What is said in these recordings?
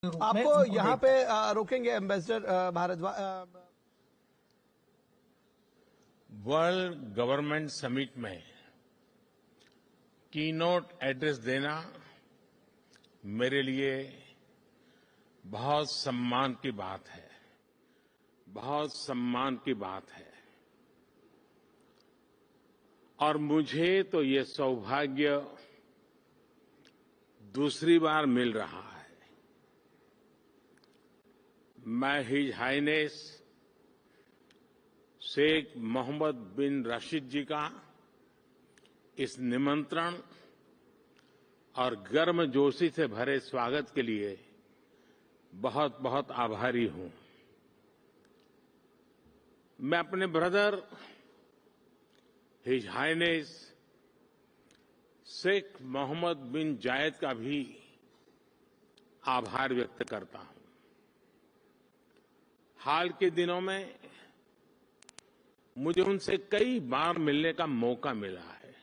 रूप में आपको उनको यहाँ देखता है। पे रोकेंगे ambassador Bhardwaj. World government summit में कीनोट एड्रेस देना मेरे लिए बहुत सम्मान की बात है, बहुत सम्मान की बात है। और मुझे तो ये सौभाग्य दूसरी बार मिल रहा है। मैं हिज हाइनेस शेख मोहम्मद बिन राशिद जी का इस निमंत्रण और गर्मजोशी से भरे स्वागत के लिए बहुत बहुत आभारी हूं। मैं अपने brother his highness Sheikh Mohammed bin Zayed का भी आभार व्यक्त करता हूं। हाल के दिनों में मुझे उनसे कई बार मिलने का मौका मिला है।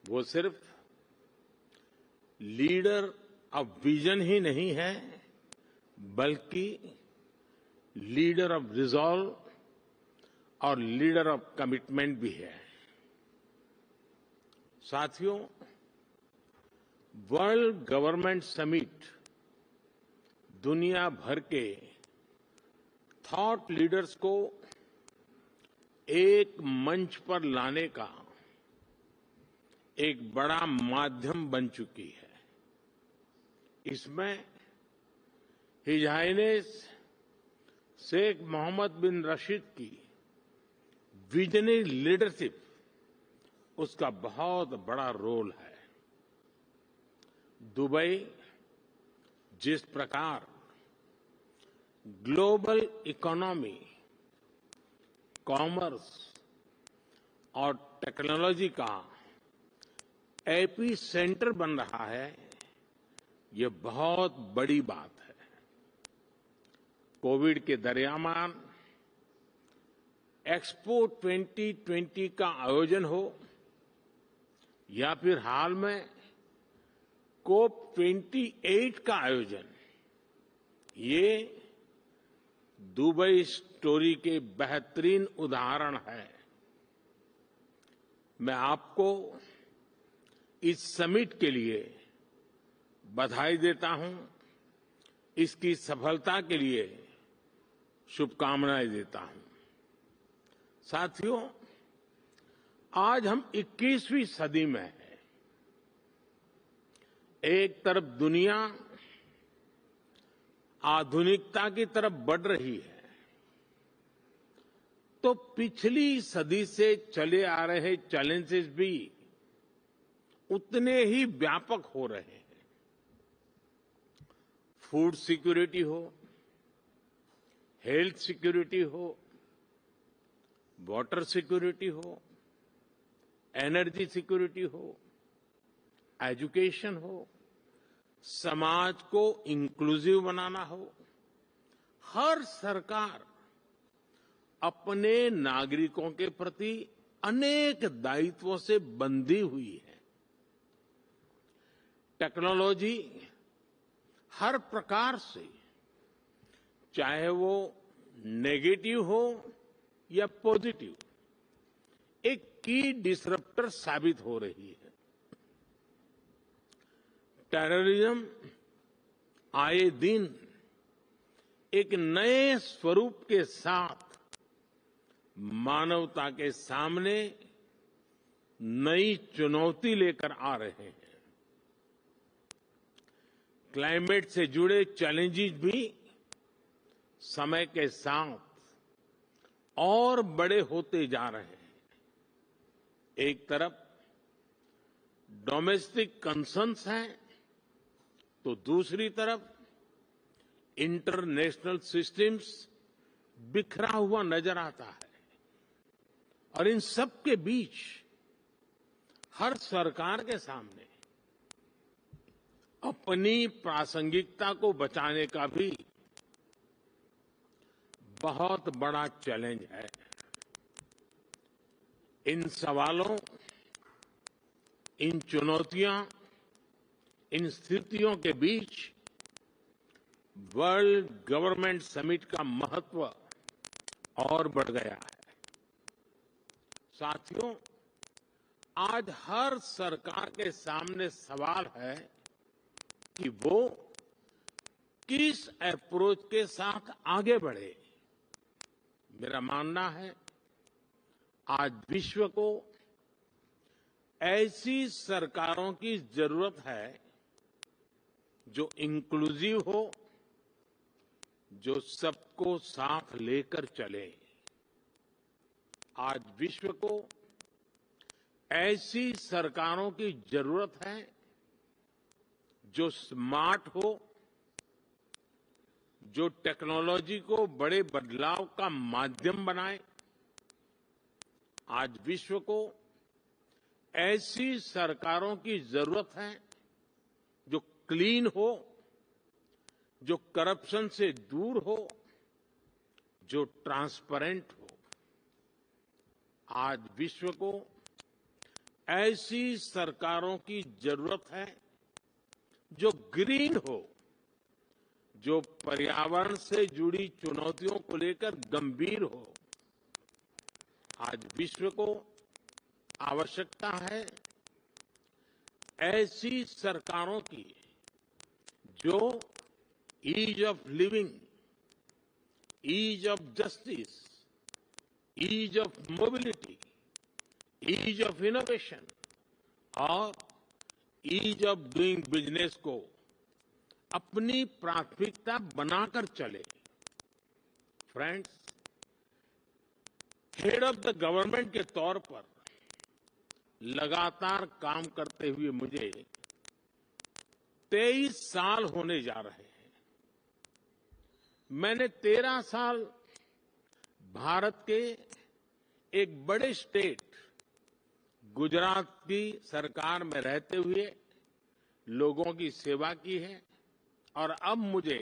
वो सिर्फ लीडर ऑफ विजन ही नहीं है, बल्कि लीडर ऑफ रिजॉल्व और लीडर ऑफ कमिटमेंट भी है। साथियों, वर्ल्ड गवर्नमेंट समिट दुनिया भर के थॉट लीडर्स को एक मंच पर लाने का एक बड़ा माध्यम बन चुकी है। इसमें हिज हाइनेस शेख मोहम्मद बिन रशीद की विजनरी लीडरशिप, उसका बहुत बड़ा रोल है। दुबई जिस प्रकार ग्लोबल इकोनॉमी, कॉमर्स और टेक्नोलॉजी का एपी सेंटर बन रहा है, ये बहुत बड़ी बात है। कोविड के दरमियान एक्सपो 2020 का आयोजन हो या फिर हाल में कोप 28 का आयोजन, ये दुबई स्टोरी के बेहतरीन उदाहरण है। मैं आपको इस समिट के लिए बधाई देता हूं, इसकी सफलता के लिए शुभकामनाएं देता हूं। साथियों, आज हम 21वीं सदी में हैं। एक तरफ दुनिया आधुनिकता की तरफ बढ़ रही है, तो पिछली सदी से चले आ रहे चैलेंजेस भी उतने ही व्यापक हो रहे हैं। फूड सिक्योरिटी हो, हेल्थ सिक्योरिटी हो, वाटर सिक्योरिटी हो, एनर्जी सिक्योरिटी हो, एजुकेशन हो, समाज को इंक्लूसिव बनाना हो, हर सरकार अपने नागरिकों के प्रति अनेक दायित्वों से बंधी हुई है। टेक्नोलॉजी हर प्रकार से, चाहे वो नेगेटिव हो या पॉजिटिव, एक की डिसरप्टर साबित हो रही है। टेररिज्म आए दिन एक नए स्वरूप के साथ मानवता के सामने नई चुनौती लेकर आ रहे हैं। क्लाइमेट से जुड़े चैलेंजेस भी समय के साथ और बड़े होते जा रहे हैं। एक तरफ डोमेस्टिक कंसर्न्स हैं, तो दूसरी तरफ इंटरनेशनल सिस्टम्स बिखरा हुआ नजर आता है। और इन सब के बीच हर सरकार के सामने अपनी प्रासंगिकता को बचाने का भी बहुत बड़ा चैलेंज है। इन सवालों, इन चुनौतियों, इन स्थितियों के बीच वर्ल्ड गवर्नमेंट समिट का महत्व और बढ़ गया है। साथियों, आज हर सरकार के सामने सवाल है कि वो किस अप्रोच के साथ आगे बढ़े। मेरा मानना है आज विश्व को ऐसी सरकारों की जरूरत है जो इंक्लूसिव हो, जो सबको साथ लेकर चले। आज विश्व को ऐसी सरकारों की जरूरत है जो स्मार्ट हो, जो टेक्नोलॉजी को बड़े बदलाव का माध्यम बनाए। आज विश्व को ऐसी सरकारों की जरूरत है जो क्लीन हो, जो करप्शन से दूर हो, जो ट्रांसपेरेंट हो। आज विश्व को ऐसी सरकारों की जरूरत है जो ग्रीन हो, जो पर्यावरण से जुड़ी चुनौतियों को लेकर गंभीर हो। आज विश्व को आवश्यकता है ऐसी सरकारों की जो ease of living, ease of justice, ease of mobility, ease of innovation और ईज ऑफ डूइंग बिजनेस को अपनी प्राथमिकता बनाकर चले। Friends, head of the government के तौर पर लगातार काम करते हुए मुझे 23 साल होने जा रहे हैं। मैंने 13 साल भारत के एक बड़े स्टेट गुजरात की सरकार में रहते हुए लोगों की सेवा की है और अब मुझे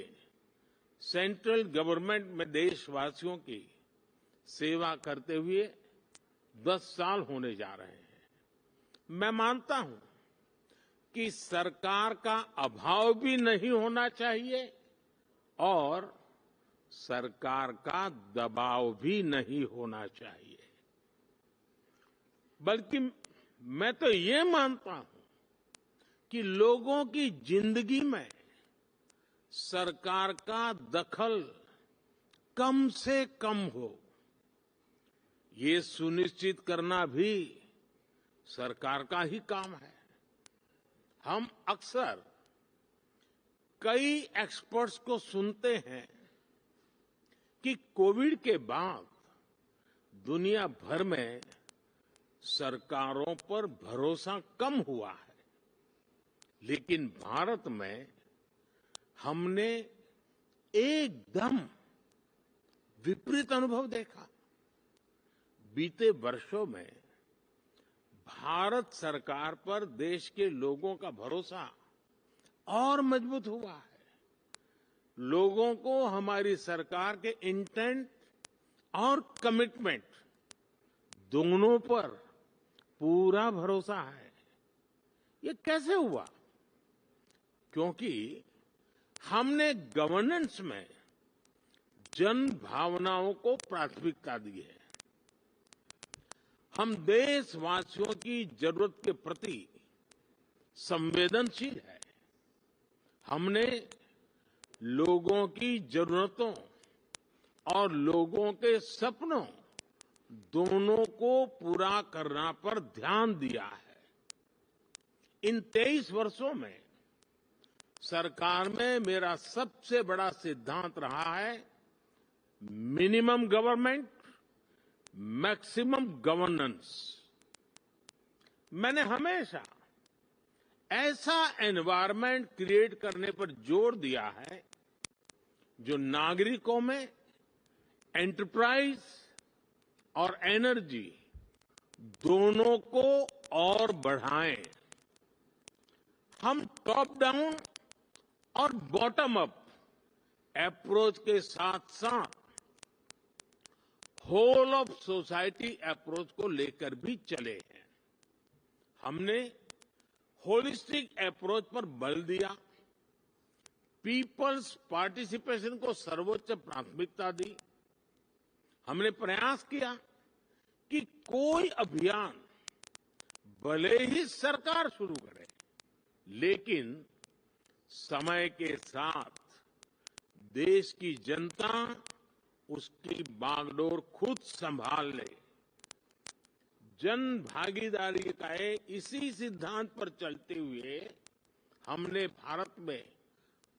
सेंट्रल गवर्नमेंट में देशवासियों की सेवा करते हुए 10 साल होने जा रहे हैं। मैं मानता हूं कि सरकार का अभाव भी नहीं होना चाहिए और सरकार का दबाव भी नहीं होना चाहिए, बल्कि मैं तो ये मानता हूं कि लोगों की जिंदगी में सरकार का दखल कम से कम हो, ये सुनिश्चित करना भी सरकार का ही काम है। हम अक्सर कई एक्सपर्ट्स को सुनते हैं कि कोविड के बाद दुनिया भर में सरकारों पर भरोसा कम हुआ है, लेकिन भारत में हमने एकदम विपरीत अनुभव देखा। बीते वर्षों में भारत सरकार पर देश के लोगों का भरोसा और मजबूत हुआ है। लोगों को हमारी सरकार के इंटेंट और कमिटमेंट दोनों पर पूरा भरोसा है। ये कैसे हुआ? क्योंकि हमने गवर्नेंस में जन भावनाओं को प्राथमिकता दी है। हम देशवासियों की जरूरत के प्रति संवेदनशील है। हमने लोगों की जरूरतों और लोगों के सपनों दोनों को पूरा करना पर ध्यान दिया है। इन 23 वर्षों में सरकार में मेरा सबसे बड़ा सिद्धांत रहा है मिनिमम गवर्नमेंट, मैक्सिमम गवर्नेंस। मैंने हमेशा ऐसा एनवायरनमेंट क्रिएट करने पर जोर दिया है जो नागरिकों में एंटरप्राइज और एनर्जी दोनों को और बढ़ाएं। हम टॉप डाउन और बॉटम अप अप्रोच के साथ साथ होल ऑफ सोसाइटी अप्रोच को लेकर भी चले हैं। हमने होलिस्टिक अप्रोच पर बल दिया, पीपल्स पार्टिसिपेशन को सर्वोच्च प्राथमिकता दी। हमने प्रयास किया कि कोई अभियान भले ही सरकार शुरू करे, लेकिन समय के साथ देश की जनता उसकी बागडोर खुद संभाल ले। जन भागीदारी का इसी सिद्धांत पर चलते हुए हमने भारत में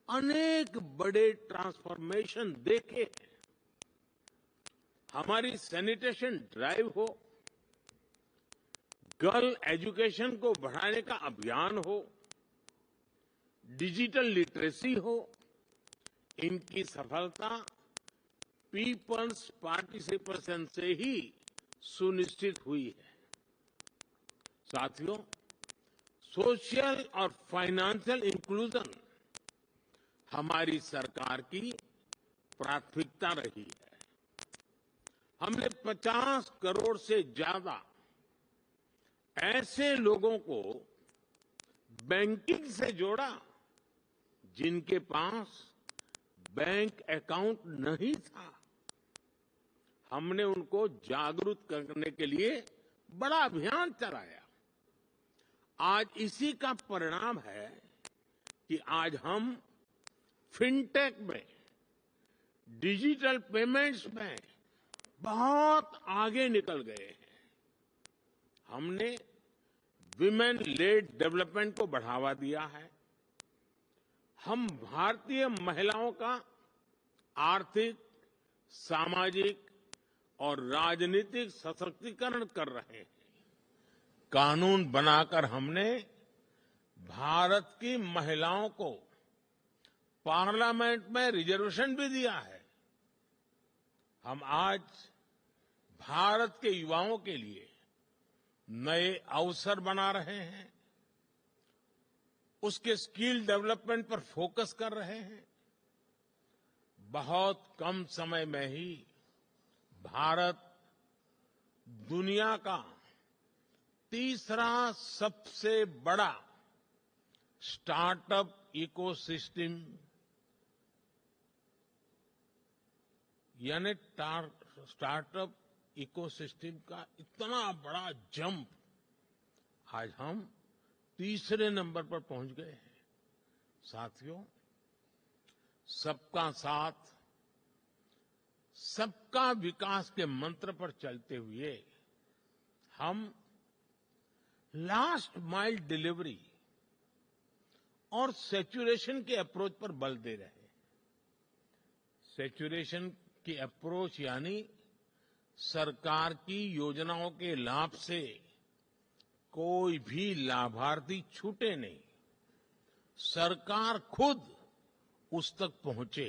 अनेक बड़े ट्रांसफॉर्मेशन देखे हैं। हमारी सैनिटेशन ड्राइव हो, गर्ल एजुकेशन को बढ़ाने का अभियान हो, डिजिटल लिटरेसी हो, इनकी सफलता पीपल्स पार्टिसिपेशन से ही सुनिश्चित हुई है। साथियों, सोशल और फाइनेंशियल इंक्लूजन हमारी सरकार की प्राथमिकता रही है। हमने 50 करोड़ से ज्यादा ऐसे लोगों को बैंकिंग से जोड़ा जिनके पास बैंक अकाउंट नहीं था। हमने उनको जागरूक करने के लिए बड़ा अभियान चलाया। आज इसी का परिणाम है कि आज हम फिनटेक में, डिजिटल पेमेंट्स में बहुत आगे निकल गए हैं। हमने विमेन लेड डेवलपमेंट को बढ़ावा दिया है। हम भारतीय महिलाओं का आर्थिक, सामाजिक और राजनीतिक सशक्तिकरण कर रहे हैं। कानून बनाकर हमने भारत की महिलाओं को पार्लियामेंट में रिजर्वेशन भी दिया है। हम आज भारत के युवाओं के लिए नए अवसर बना रहे हैं, उसके स्किल डेवलपमेंट पर फोकस कर रहे हैं। बहुत कम समय में ही भारत दुनिया का तीसरा सबसे बड़ा स्टार्टअप इकोसिस्टम यानी स्टार्टअप इकोसिस्टम का इतना बड़ा जंप आज हम तीसरे नंबर पर पहुंच गए हैं। साथियों, सबका साथ, सबका विकास के मंत्र पर चलते हुए हम लास्ट माइल डिलीवरी और सैचुरेशन के अप्रोच पर बल दे रहे हैं। सैचुरेशन की अप्रोच यानी सरकार की योजनाओं के लाभ से कोई भी लाभार्थी छूटे नहीं, सरकार खुद उस तक पहुंचे।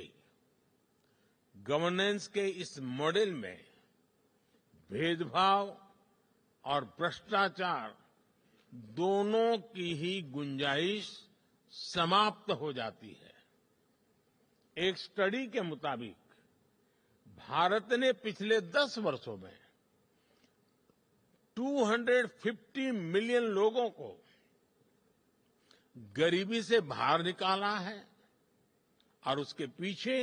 गवर्नेंस के इस मॉडल में भेदभाव और भ्रष्टाचार दोनों की ही गुंजाइश समाप्त हो जाती है। एक स्टडी के मुताबिक भारत ने पिछले 10 वर्षों में 250 मिलियन लोगों को गरीबी से बाहर निकाला है और उसके पीछे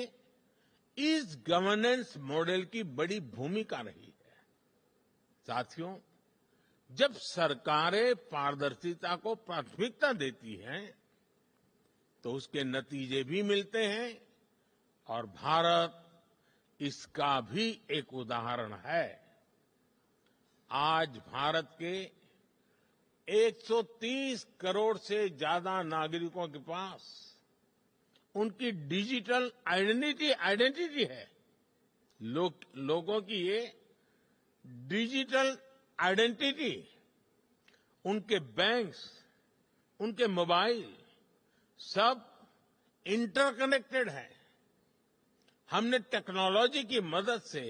इस गवर्नेंस मॉडल की बड़ी भूमिका रही है। साथियों, जब सरकारें पारदर्शिता को प्राथमिकता देती हैं तो उसके नतीजे भी मिलते हैं और भारत इसका भी एक उदाहरण है। आज भारत के 130 करोड़ से ज्यादा नागरिकों के पास उनकी डिजिटल आइडेंटिटी है। लोगों की ये डिजिटल आइडेंटिटी उनके बैंक्स, उनके मोबाइल सब इंटरकनेक्टेड है। हमने टेक्नोलॉजी की मदद से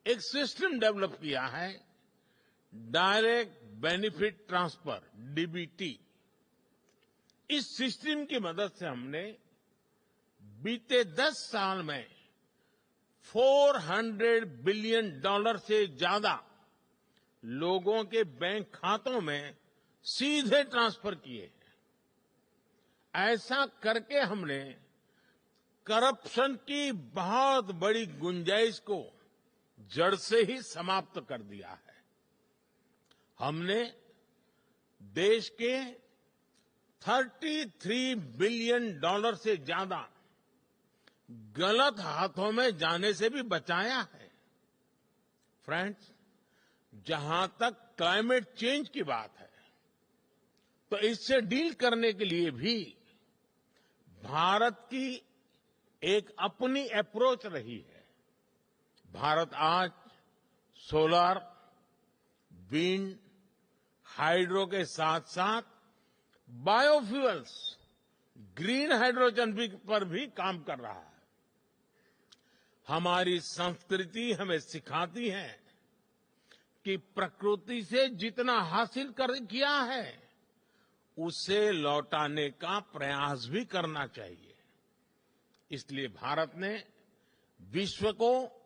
एक सिस्टम डेवलप किया है, डायरेक्ट बेनिफिट ट्रांसफर, डीबीटी। इस सिस्टम की मदद से हमने बीते 10 साल में $400 बिलियन से ज्यादा लोगों के बैंक खातों में सीधे ट्रांसफर किए हैं। ऐसा करके हमने करप्शन की बहुत बड़ी गुंजाइश को जड़ से ही समाप्त कर दिया है। हमने देश के 33 बिलियन डॉलर से ज्यादा गलत हाथों में जाने से भी बचाया है। फ्रेंड्स, जहां तक क्लाइमेट चेंज की बात है, तो इससे डील करने के लिए भी भारत की एक अपनी अप्रोच रही है। भारत आज सोलर, विंड, हाइड्रो के साथ साथ बायोफ्यूल्स, ग्रीन हाइड्रोजन पर भी काम कर रहा है। हमारी संस्कृति हमें सिखाती है कि प्रकृति से जितना हासिल किया है उसे लौटाने का प्रयास भी करना चाहिए। इसलिए भारत ने विश्व को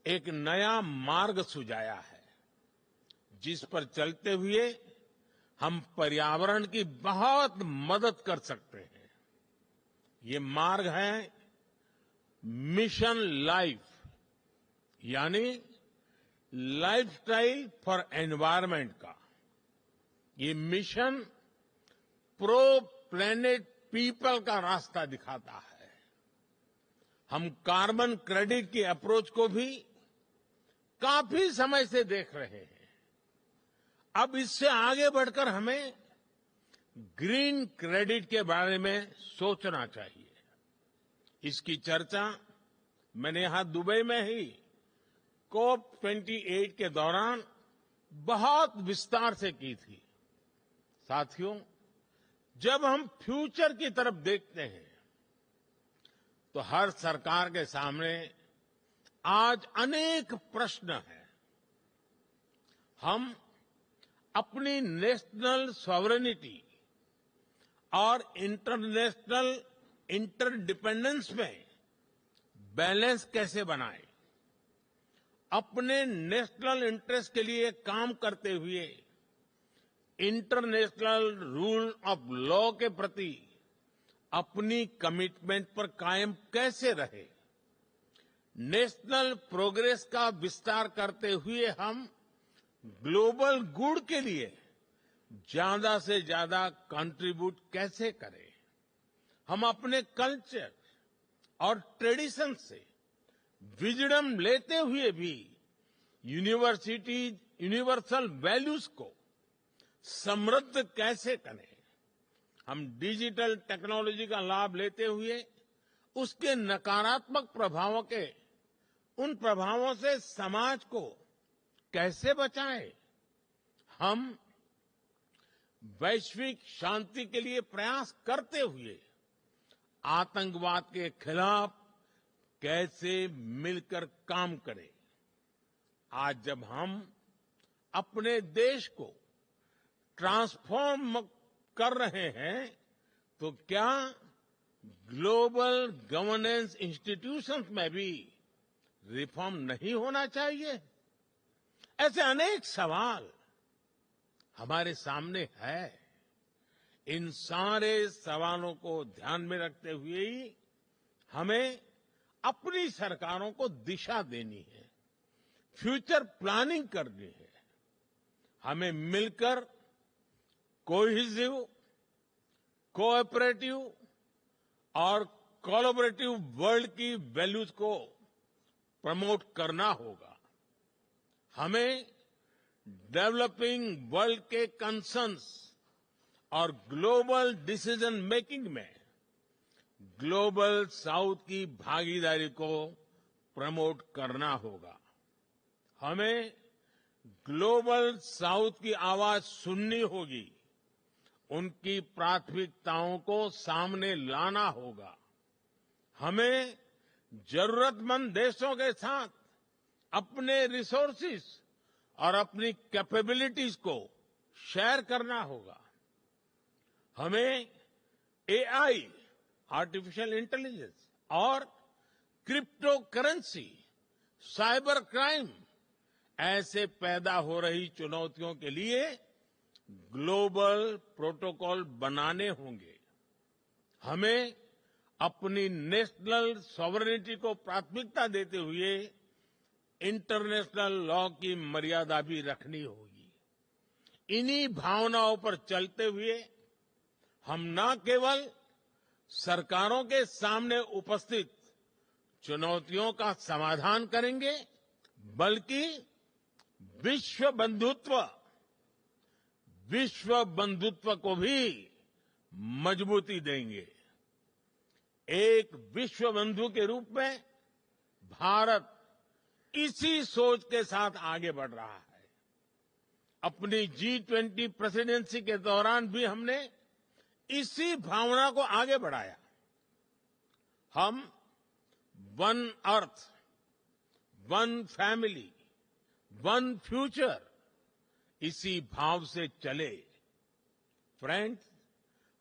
एक नया मार्ग सुझाया है, जिस पर चलते हुए हम पर्यावरण की बहुत मदद कर सकते हैं। ये मार्ग है मिशन लाइफ, यानी लाइफस्टाइल फॉर एनवायरनमेंट का। ये मिशन प्रो प्लेनेट पीपल का रास्ता दिखाता है। हम कार्बन क्रेडिट की अप्रोच को भी काफी समय से देख रहे हैं। अब इससे आगे बढ़कर हमें ग्रीन क्रेडिट के बारे में सोचना चाहिए। इसकी चर्चा मैंने यहां दुबई में ही COP28 के दौरान बहुत विस्तार से की थी। साथियों, जब हम फ्यूचर की तरफ देखते हैं तो हर सरकार के सामने आज अनेक प्रश्न हैं। हम अपनी नेशनल सॉवरेनिटी और इंटरनेशनल इंटरडिपेंडेंस में बैलेंस कैसे बनाएं? अपने नेशनल इंटरेस्ट के लिए काम करते हुए इंटरनेशनल रूल ऑफ लॉ के प्रति अपनी कमिटमेंट पर कायम कैसे रहे? नेशनल प्रोग्रेस का विस्तार करते हुए हम ग्लोबल गुड के लिए ज्यादा से ज्यादा कंट्रीब्यूट कैसे करें? हम अपने कल्चर और ट्रेडिशन से विजडम लेते हुए भी यूनिवर्सल वैल्यूज को समृद्ध कैसे करें? हम डिजिटल टेक्नोलॉजी का लाभ लेते हुए उसके नकारात्मक उन प्रभावों से समाज को कैसे बचाएं? हम वैश्विक शांति के लिए प्रयास करते हुए आतंकवाद के खिलाफ कैसे मिलकर काम करें? आज जब हम अपने देश को ट्रांसफॉर्म कर रहे हैं, तो क्या ग्लोबल गवर्नेंस इंस्टीट्यूशंस में भी रिफॉर्म नहीं होना चाहिए? ऐसे अनेक सवाल हमारे सामने है। इन सारे सवालों को ध्यान में रखते हुए ही हमें अपनी सरकारों को दिशा देनी है, फ्यूचर प्लानिंग करनी है। हमें मिलकर कोहेसिव, कोऑपरेटिव और कोलैबोरेटिव वर्ल्ड की वैल्यूज को प्रमोट करना होगा। हमें डेवलपिंग वर्ल्ड के कंसर्न्स और ग्लोबल डिसीजन मेकिंग में ग्लोबल साउथ की भागीदारी को प्रमोट करना होगा। हमें ग्लोबल साउथ की आवाज सुननी होगी, उनकी प्राथमिकताओं को सामने लाना होगा। हमें जरूरतमंद देशों के साथ अपने रिसोर्सेज और अपनी कैपेबिलिटीज को शेयर करना होगा। हमें एआई, आर्टिफिशियल इंटेलिजेंस और क्रिप्टो करेंसी, साइबर क्राइम ऐसे पैदा हो रही चुनौतियों के लिए ग्लोबल प्रोटोकॉल बनाने होंगे। हमें अपनी नेशनल सॉवरेनिटी को प्राथमिकता देते हुए इंटरनेशनल लॉ की मर्यादा भी रखनी होगी। इन्हीं भावनाओं पर चलते हुए हम न केवल सरकारों के सामने उपस्थित चुनौतियों का समाधान करेंगे, बल्कि विश्व बंधुत्व को भी मजबूती देंगे। एक विश्व बंधु के रूप में भारत इसी सोच के साथ आगे बढ़ रहा है। अपनी G20 प्रेसिडेंसी के दौरान भी हमने इसी भावना को आगे बढ़ाया। हम one earth, one family, one future, इसी भाव से चले। फ्रेंड्स,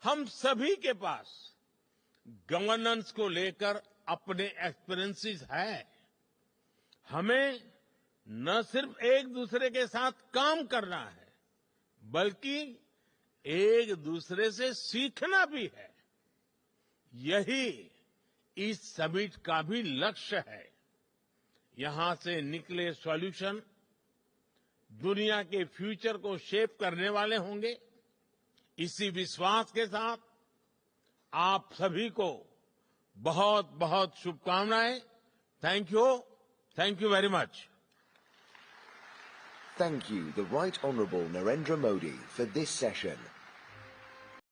हम सभी के पास गवर्नेंस को लेकर अपने एक्सपीरियंसेस है। हमें न सिर्फ एक दूसरे के साथ काम करना है, बल्कि एक दूसरे से सीखना भी है। यही इस समिट का भी लक्ष्य है। यहां से निकले सॉल्यूशन दुनिया के फ्यूचर को शेप करने वाले होंगे। इसी विश्वास के साथ आप सभी को बहुत बहुत शुभकामनाएं। Thank you very much. Thank you, the Right Honourable Narendra Modi, for this session.